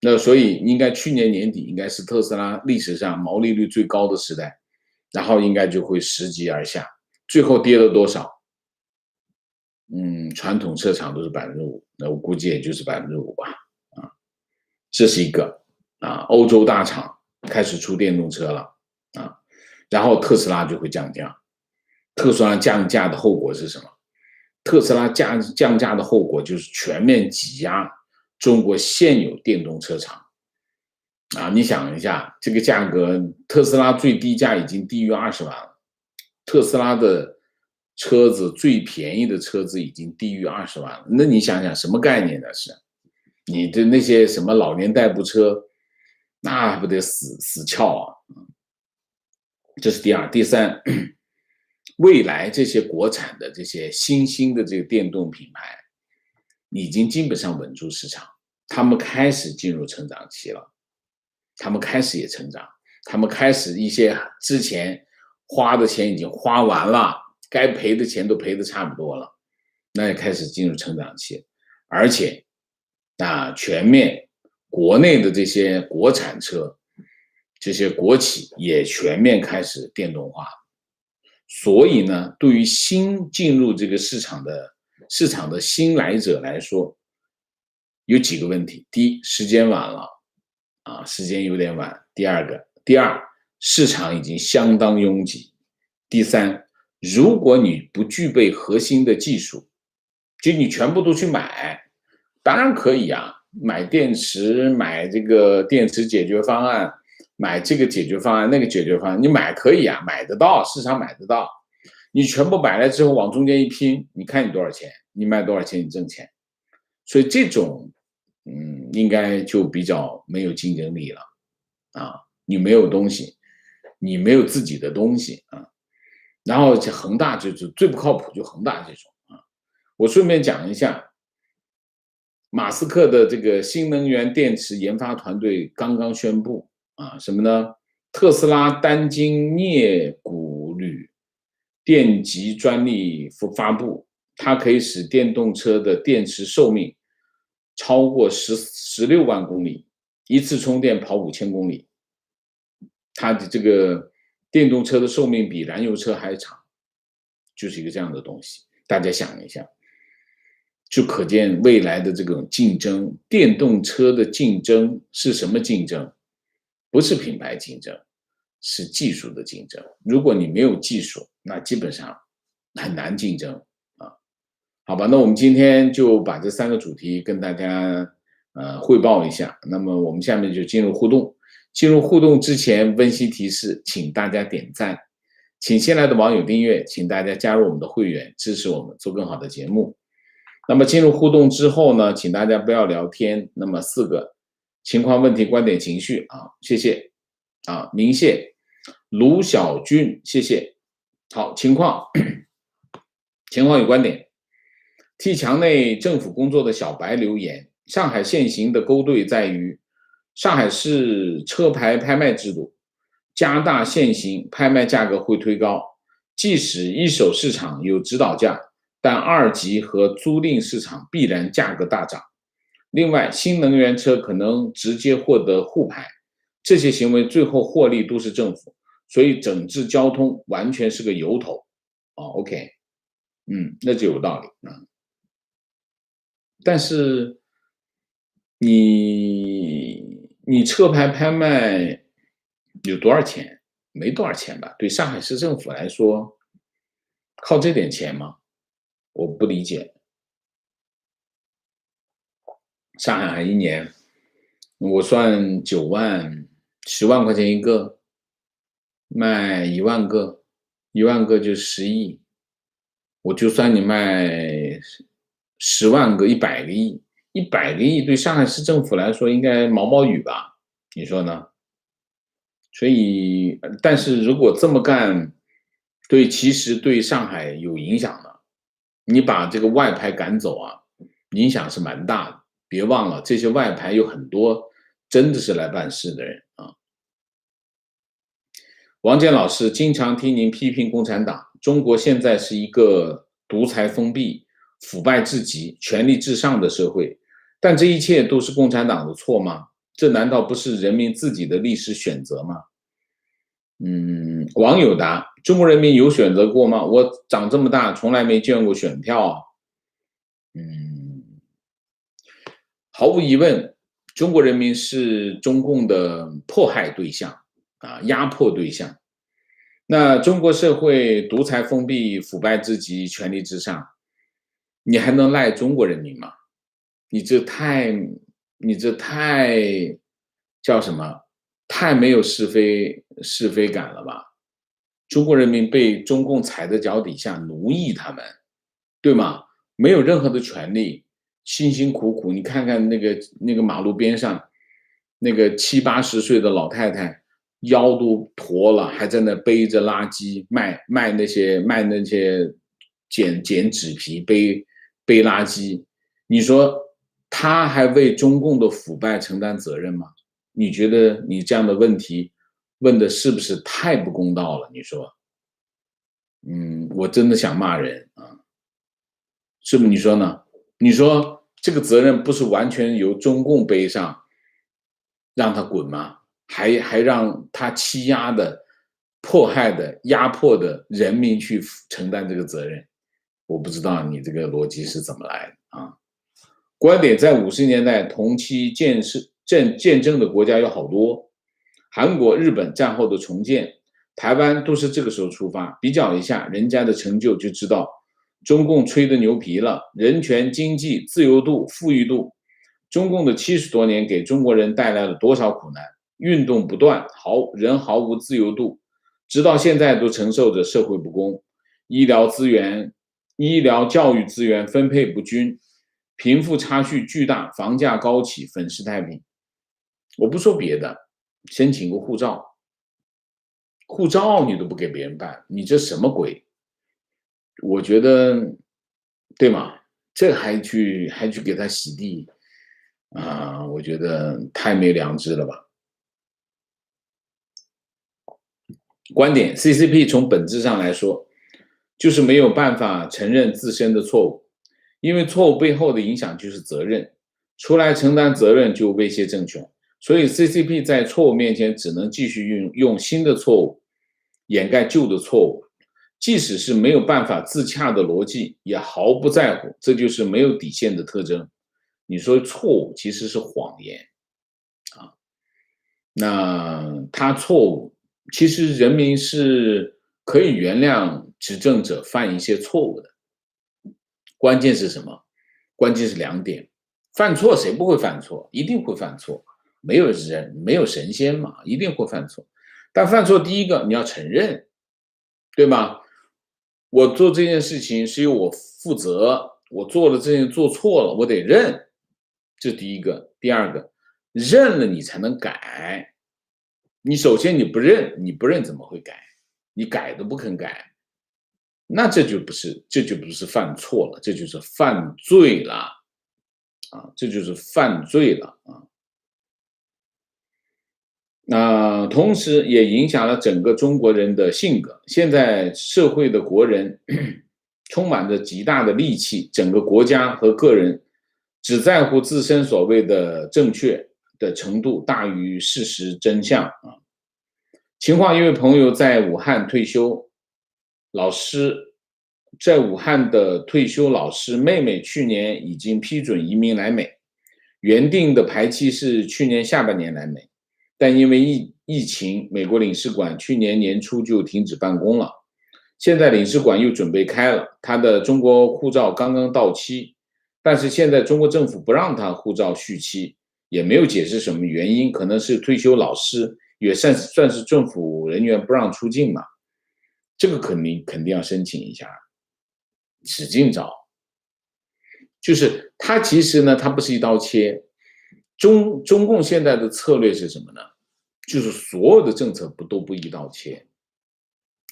那所以应该去年年底应该是特斯拉历史上毛利率最高的时代，然后应该就会拾级而下。最后跌了多少？传统车厂都是5%，那我估计也就是5%吧。这是一个欧洲大厂开始出电动车了然后特斯拉就会降价。特斯拉降价的后果是什么？特斯拉降价的后果就是全面挤压中国现有电动车厂你想一下，这个价格，特斯拉最低价已经低于20万了，特斯拉的车子最便宜的车子已经低于20万了，那你想想什么概念呢？是你的那些什么老年代步车，那还不得死翘啊！这是第二。第三，未来这些国产的这些新兴的这个电动品牌，已经基本上稳住市场，他们开始进入成长期了，他们开始也成长，他们开始一些之前花的钱已经花完了，该赔的钱都赔的差不多了，那也开始进入成长期，而且全面国内的这些国产车，这些国企也全面开始电动化。所以呢，对于新进入这个市场的新来者来说，有几个问题。第一，时间晚了时间有点晚。第二，市场已经相当拥挤。第三，如果你不具备核心的技术，就你全部都去买，当然可以买电池，买这个电池解决方案，买这个解决方案，那个解决方案，你买可以买得到，市场买得到。你全部买来之后往中间一拼，你看你多少钱，你卖多少钱，你挣钱。所以这种应该就比较没有竞争力了你没有东西，你没有自己的东西然后恒大就是最不靠谱，就恒大这种我顺便讲一下，马斯克的这个新能源电池研发团队刚刚宣布啊，什么呢？特斯拉单晶镍钴铝电极专利发布，它可以使电动车的电池寿命超过16万公里，一次充电跑5000公里。它的这个电动车的寿命比燃油车还长，就是一个这样的东西。大家想一下，就可见未来的这种竞争，电动车的竞争是什么竞争？不是品牌竞争，是技术的竞争。如果你没有技术，那基本上很难竞争啊。好吧，那我们今天就把这3个主题跟大家汇报一下。那么我们下面就进入互动。进入互动之前，温馨提示，请大家点赞，请新来的网友订阅，请大家加入我们的会员，支持我们做更好的节目。那么进入互动之后呢，请大家不要聊天。那么4个情况、问题、观点、情绪啊，谢谢啊，明谢卢小军，谢谢。好，情况与观点。替墙内政府工作的小白留言：上海现行的勾兑在于上海市车牌拍卖制度，加大限行，拍卖价格会推高。即使一手市场有指导价，但2级和租赁市场必然价格大涨。另外，新能源车可能直接获得沪牌，这些行为最后获利都是政府，所以整治交通完全是个由头。OK， 那就有道理啊。但是你车牌拍卖有多少钱？没多少钱吧？对上海市政府来说，靠这点钱吗？我不理解。上海一年，我算9万、10万块钱一个，卖1万个，1万个就10亿。我就算你卖10万个、100个亿，100个亿对上海市政府来说应该毛毛雨吧？你说呢？所以，但是如果这么干，其实对上海有影响的。你把这个外牌赶走啊，影响是蛮大的。别忘了，这些外牌有很多真的是来办事的人啊。王健老师经常听您批评共产党，中国现在是一个独裁封闭、腐败至极、权力至上的社会，但这一切都是共产党的错吗？这难道不是人民自己的历史选择吗？网友答：中国人民有选择过吗？我长这么大从来没见过选票啊。毫无疑问，中国人民是中共的迫害对象啊，压迫对象。那中国社会独裁封闭、腐败至极、权力至上，你还能赖中国人民吗？你这太叫什么？太没有是非感了吧？中国人民被中共踩在脚底下，奴役他们，对吗？没有任何的权利，辛辛苦苦。你看看那个马路边上，那个70、80岁的老太太，腰都驼了，还在那背着垃圾卖那些捡纸皮背垃圾。你说他还为中共的腐败承担责任吗？你觉得你这样的问题问的是不是太不公道了？你说，我真的想骂人啊，是不是？你说呢？你说这个责任不是完全由中共背上，让他滚吗？还让他欺压的、迫害的、压迫的人民去承担这个责任？我不知道你这个逻辑是怎么来的啊？观点在50年代同期见证的国家有好多，韩国、日本战后的重建，台湾都是这个时候出发。比较一下人家的成就，就知道中共吹的牛皮了。人权、经济、自由度、富裕度，中共的70多年给中国人带来了多少苦难？运动不断，人毫无自由度，直到现在都承受着社会不公、医疗教育资源分配不均，贫富差距巨大，房价高企，粉饰太平。我不说别的，申请个护照你都不给别人办，你这什么鬼？我觉得，对吗？这还去给他洗地啊，我觉得太没良知了吧。观点 CCP 从本质上来说，就是没有办法承认自身的错误，因为错误背后的影响就是责任，出来承担责任就威胁政权，所以 CCP 在错误面前只能继续用新的错误掩盖旧的错误，即使是没有办法自洽的逻辑，也毫不在乎，这就是没有底线的特征。你说错误其实是谎言啊，那他错误，其实人民是可以原谅执政者犯一些错误的。关键是什么？关键是两点：犯错谁不会犯错？一定会犯错，没有人没有神仙嘛，一定会犯错。但犯错第一个你要承认，对吧？我做这件事情是由我负责，我做了这件做错了，我得认，这第一个。第二个，认了你才能改。你首先你不认，你不认怎么会改？你改都不肯改，那这就不是犯错了，这就是犯罪了啊！这就是犯罪了啊！那同时也影响了整个中国人的性格。现在社会的国人充满着极大的戾气，整个国家和个人只在乎自身所谓的正确的程度大于事实真相啊。情况一位朋友在武汉退休，老师在武汉的退休老师妹妹去年已经批准移民来美，原定的排期是去年下半年来美，但因为疫情，美国领事馆去年年初就停止办公了。现在领事馆又准备开了，他的中国护照刚刚到期，但是现在中国政府不让他护照续期，也没有解释什么原因，可能是退休老师也算是政府人员不让出境嘛，这个肯定要申请一下，使劲找。就是他其实呢，他不是一刀切，中共现在的策略是什么呢？就是所有的政策都不一刀切，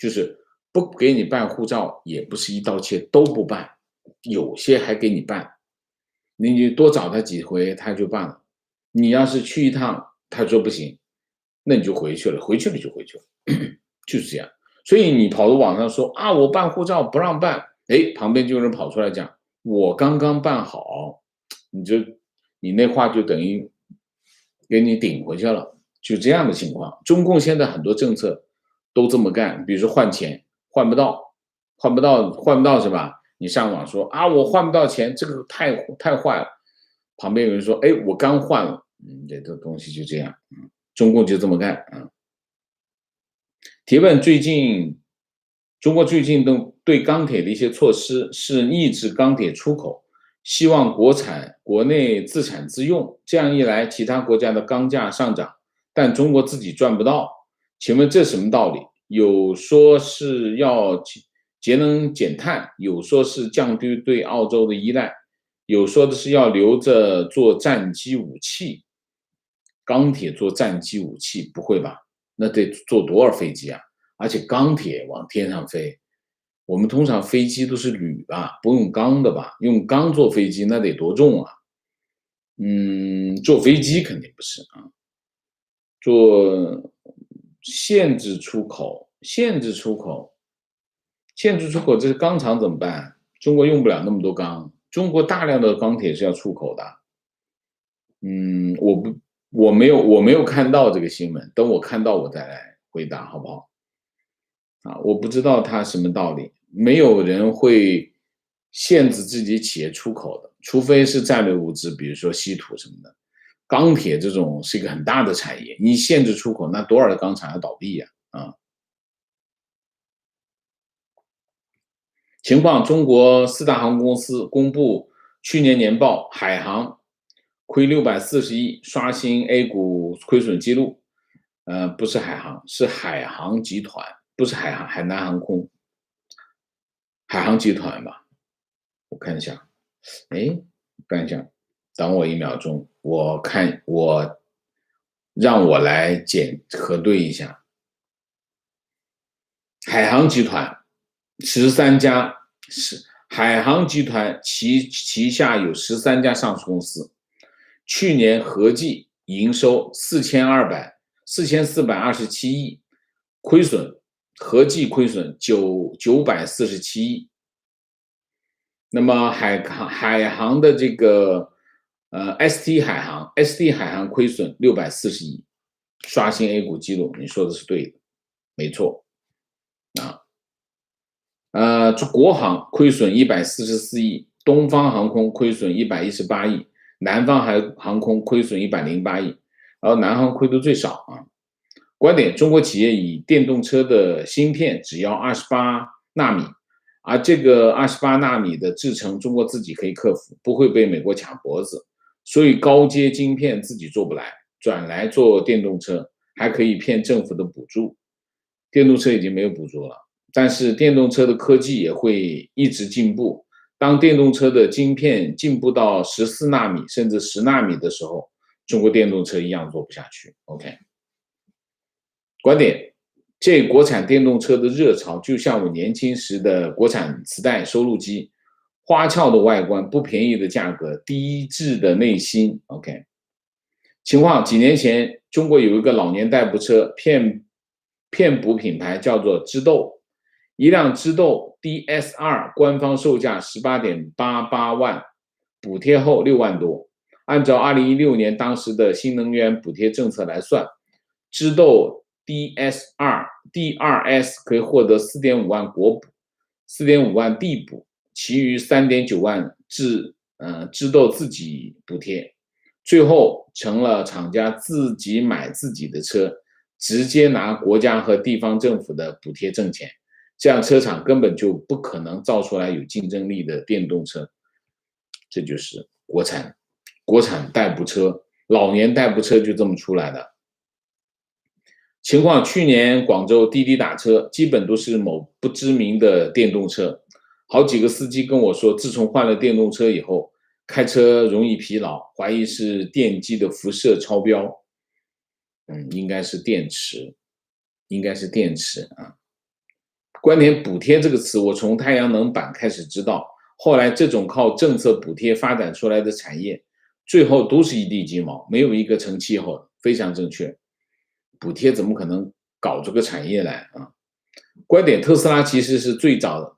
就是不给你办护照，也不是一刀切都不办，有些还给你办，你多找他几回他就办了。你要是去一趟，他说不行，那你就回去了，回去了就回去了，就是这样。所以你跑到网上说啊，我办护照不让办，哎，旁边就有人跑出来讲，我刚刚办好，你那话就等于给你顶回去了，就这样的情况。中共现在很多政策都这么干，比如说换钱换不到，换不到是吧？你上网说啊，我换不到钱，这个太坏了。旁边有人说，哎，我刚换了，这东西就这样，中共就这么干啊。提问：中国最近对钢铁的一些措施是抑制钢铁出口，希望国内自产自用，这样一来，其他国家的钢价上涨，但中国自己赚不到。请问这什么道理？有说是要节能减碳，有说是降低对澳洲的依赖，有说的是要留着做战机武器。钢铁做战机武器，不会吧？那得坐多少飞机啊？而且钢铁往天上飞，我们通常飞机都是铝吧，不用钢的吧？用钢做飞机那得多重啊？坐飞机肯定不是啊。做限制出口，这是钢厂怎么办？中国用不了那么多钢，中国大量的钢铁是要出口的。我没有看到这个新闻，等我看到我再来回答，好不好？啊，我不知道它什么道理，没有人会限制自己企业出口的，除非是战略物资，比如说稀土什么的。钢铁这种是一个很大的产业，你限制出口，那多少的钢厂要倒闭呀？情况：中国四大航空公司公布去年年报，海航亏640亿，刷新 A 股亏损记录。不是海航，是海航集团，不是海南航空，海航集团吧？我看一下，哎，看一下，等我1秒钟，让我来核对一下。海航集团13家海航集团旗下有13家上市公司，去年合计营收4427亿，亏损合计亏损947亿。那么海航的这个ST 海航亏损640亿，刷新 A 股记录，你说的是对的，没错啊。国航亏损144亿，东方航空亏损118亿，南方航空亏损108亿，然后南航亏的最少啊。观点：中国企业以电动车的芯片只要28纳米，而这个28纳米的制程中国自己可以克服，不会被美国卡脖子，所以高阶晶片自己做不来，转来做电动车，还可以骗政府的补助。电动车已经没有补助了，但是电动车的科技也会一直进步。当电动车的晶片进步到14纳米甚至10纳米的时候，中国电动车一样做不下去。OK。观点：这国产电动车的热潮就像我年轻时的国产磁带收录机，花俏的外观，不便宜的价格，低质的内心。OK。情况：几年前，中国有一个老年代步车骗补品牌叫做知豆，一辆知豆 DS2 官方售价18.88万，补贴后6万多。按照2016年当时的新能源补贴政策来算，知豆 D2S 可以获得4.5万国补，4.5万地补，其余3.9万知豆自己补贴，最后成了厂家自己买自己的车，直接拿国家和地方政府的补贴挣钱，这样车厂根本就不可能造出来有竞争力的电动车。这就是国产代步车，老年代步车就这么出来的。情况：去年广州滴滴打车基本都是某不知名的电动车，好几个司机跟我说，自从换了电动车以后，开车容易疲劳，怀疑是电机的辐射超标。应该是电池啊。观点：补贴这个词，我从太阳能板开始知道，后来这种靠政策补贴发展出来的产业，最后都是一地鸡毛，没有一个成气候的。非常正确。补贴怎么可能搞这个产业来啊？观点：特斯拉其实是最早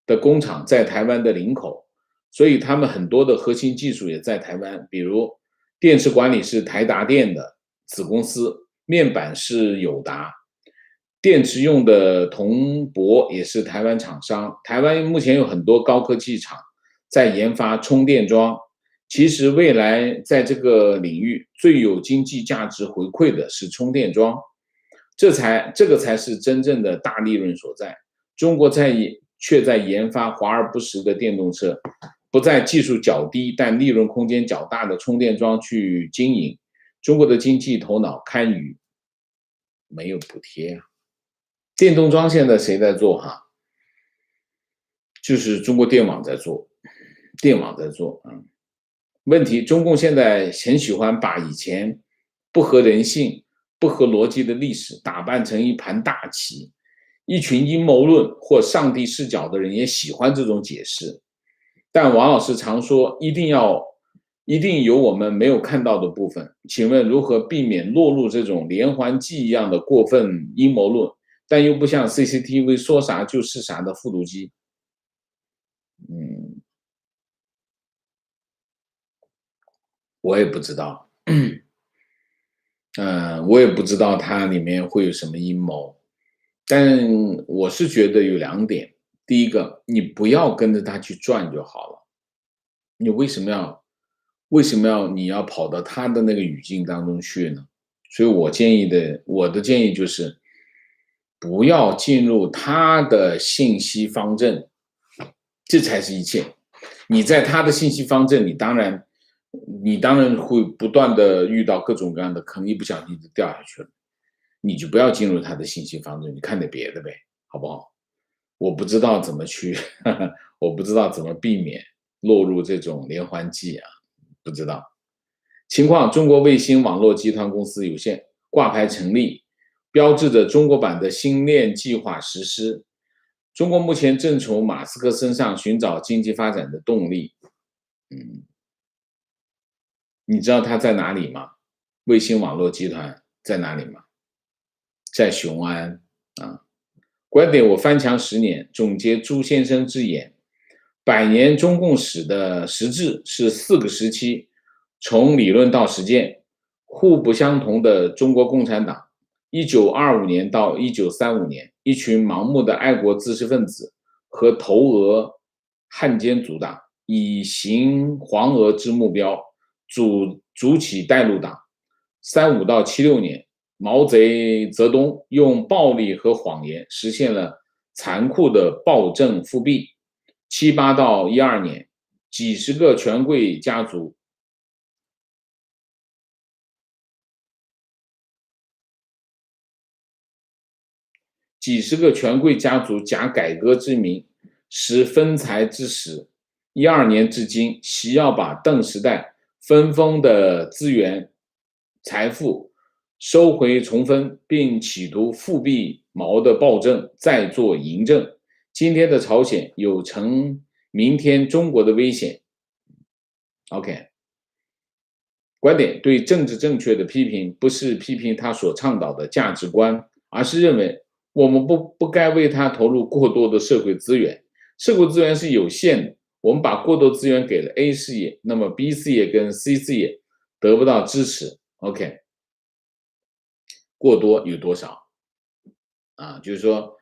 的工厂在台湾的林口，所以他们很多的核心技术也在台湾，比如电池管理是台达电的子公司，面板是友达，电池用的铜箔也是台湾厂商。台湾目前有很多高科技厂在研发充电桩。其实未来在这个领域最有经济价值回馈的是充电桩，这个才是真正的大利润所在。中国却在研发华而不实的电动车，不在技术较低但利润空间较大的充电桩去经营。中国的经济头脑堪舆，没有补贴啊。电动桩现在谁在做哈？就是中国电网在做啊。问题：中共现在很喜欢把以前不合人性、不合逻辑的历史打扮成一盘大棋，一群阴谋论或上帝视角的人也喜欢这种解释。但王老师常说，一定有我们没有看到的部分。请问如何避免落入这种连环计一样的过分阴谋论，但又不像 CCTV 说啥就是啥的复读机？我也不知道，我也不知道它里面会有什么阴谋，但我是觉得有2点。第一个，你不要跟着它去转就好了。你为什么要你要跑到他的那个语境当中去呢？所以我的建议就是，不要进入他的信息方阵，这才是一切。你在他的信息方阵，你当然会不断的遇到各种各样的坑，一不小心就掉下去了。你就不要进入他的信息方阵，你看点别的呗，好不好？我不知道怎么我不知道怎么避免落入这种连环计啊，不知道。情况：中国卫星网络集团公司有限，挂牌成立，标志着中国版的星链计划实施。中国目前正从马斯克身上寻找经济发展的动力。你知道他在哪里吗？卫星网络集团在哪里吗？在雄安啊。观点我翻墙10年，总结朱先生之言：100年中共史的实质是4个时期，从理论到实践，互不相同的中国共产党。1925年到1935年，一群盲目的爱国知识分子和头额汉奸组党，以行黄俄之目标，组起带路党。35到76年，毛贼泽东用暴力和谎言实现了残酷的暴政复辟。78到12年，几十个权贵家族假改革之名，使分财之实。12年至今，习要把邓时代分封的资源财富收回重分，并企图复辟毛的暴政，再做嬴政。今天的朝鲜有成明天中国的危险。OK， 观点对政治正确的批评，不是批评他所倡导的价值观，而是认为我们不该为他投入过多的社会资源。社会资源是有限的，我们把过多资源给了 A 事业，那么 B 事业跟 C 事业得不到支持。OK， 过多有多少啊？就是说，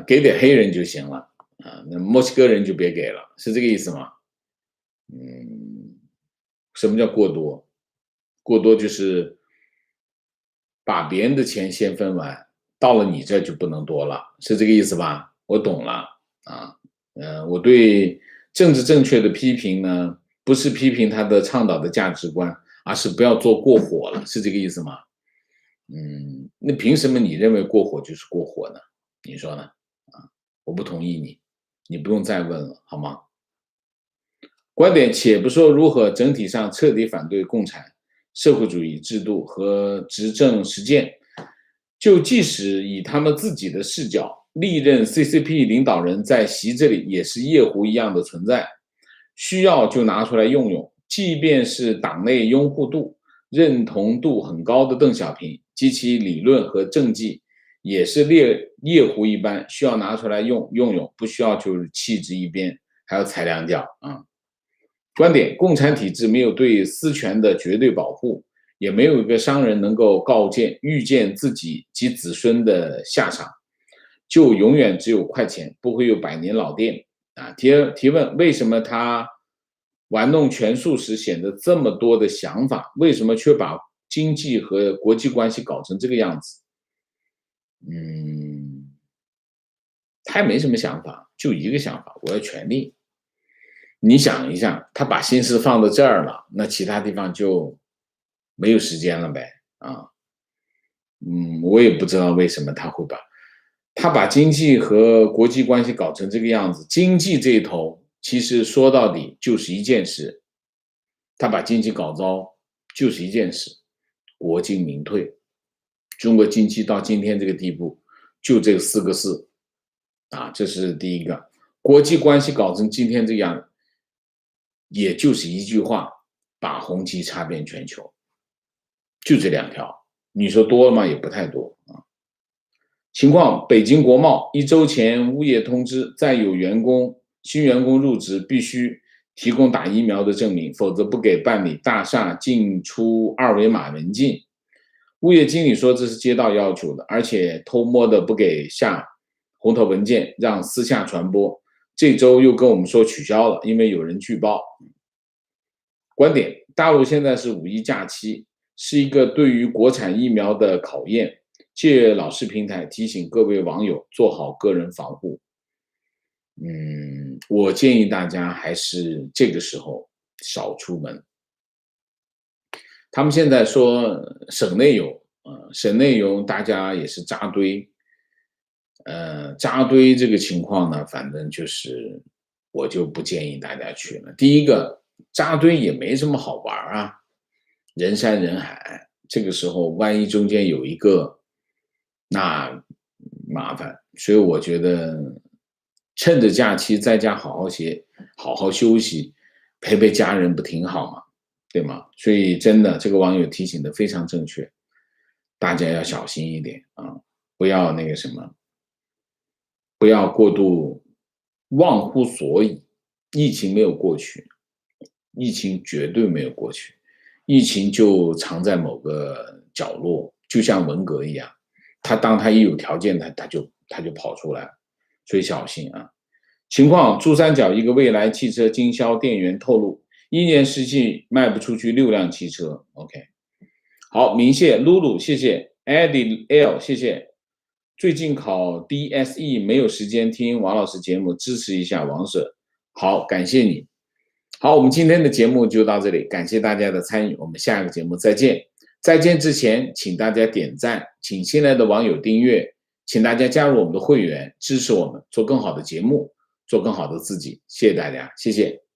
给点黑人就行了啊，那墨西哥人就别给了，是这个意思吗？什么叫过多？过多就是把别人的钱先分完，到了你这就不能多了，是这个意思吧？我懂了啊。我对政治正确的批评呢，不是批评他的倡导的价值观，而是不要做过火了，是这个意思吗？那凭什么你认为过火就是过火呢？你说呢？我不同意你，你不用再问了，好吗？观点且不说如何整体上彻底反对共产社会主义制度和执政实践，就即使以他们自己的视角，历任 CCP 领导人在习这里也是夜壶一样的存在，需要就拿出来用用。即便是党内拥护度、认同度很高的邓小平及其理论和政绩，也是夜壶一般，需要拿出来用用，不需要就是弃之一边，还要踩两脚啊。观点：共产体制没有对私权的绝对保护，也没有一个商人能够预见自己及子孙的下场，就永远只有快钱，不会有100年老店啊。提问：为什么他玩弄权术时显得这么多的想法？为什么却把经济和国际关系搞成这个样子？他也没什么想法，就一个想法：我要权力。你想一下，他把心思放到这儿了，那其他地方就没有时间了呗啊。我也不知道为什么他把经济和国际关系搞成这个样子。经济这一头其实说到底就是一件事，他把经济搞糟就是一件事，国进民退。中国经济到今天这个地步，就这4个字啊，这是第一个。国际关系搞成今天这样，也就是一句话：把红旗插遍全球，就这2条。你说多了吗？也不太多啊。情况：北京国贸1周前物业通知，再有新员工入职必须提供打疫苗的证明，否则不给办理大厦进出2维码门禁。物业经理说这是街道要求的，而且偷摸的不给下红头文件，让私下传播。这周又跟我们说取消了，因为有人举报。观点：大陆现在是5一假期，是一个对于国产疫苗的考验。借老师平台提醒各位网友做好个人防护。我建议大家还是这个时候少出门。他们现在说省内有，大家也是扎堆。扎堆这个情况呢，反正就是我就不建议大家去了。第一个，扎堆也没什么好玩啊，人山人海，这个时候万一中间有一个，那麻烦。所以我觉得趁着假期在家好好休息，陪陪家人不挺好吗？对吗？所以真的，这个网友提醒的非常正确，大家要小心一点啊，不要那个什么，不要过度忘乎所以。疫情没有过去，疫情绝对没有过去，疫情就藏在某个角落，就像文革一样，当他一有条件，他就跑出来了，所以小心啊。情况：珠三角一个蔚来汽车经销店员透露，一年实际卖不出去6辆汽车。OK， 好，明谢露露，谢谢 Eddie L， 谢谢。最近考 DSE 没有时间听王老师节目，支持一下王 Sir。好，感谢你。好，我们今天的节目就到这里，感谢大家的参与，我们下个节目再见。再见之前，请大家点赞，请新来的网友订阅，请大家加入我们的会员，支持我们做更好的节目，做更好的自己。谢谢大家，谢谢。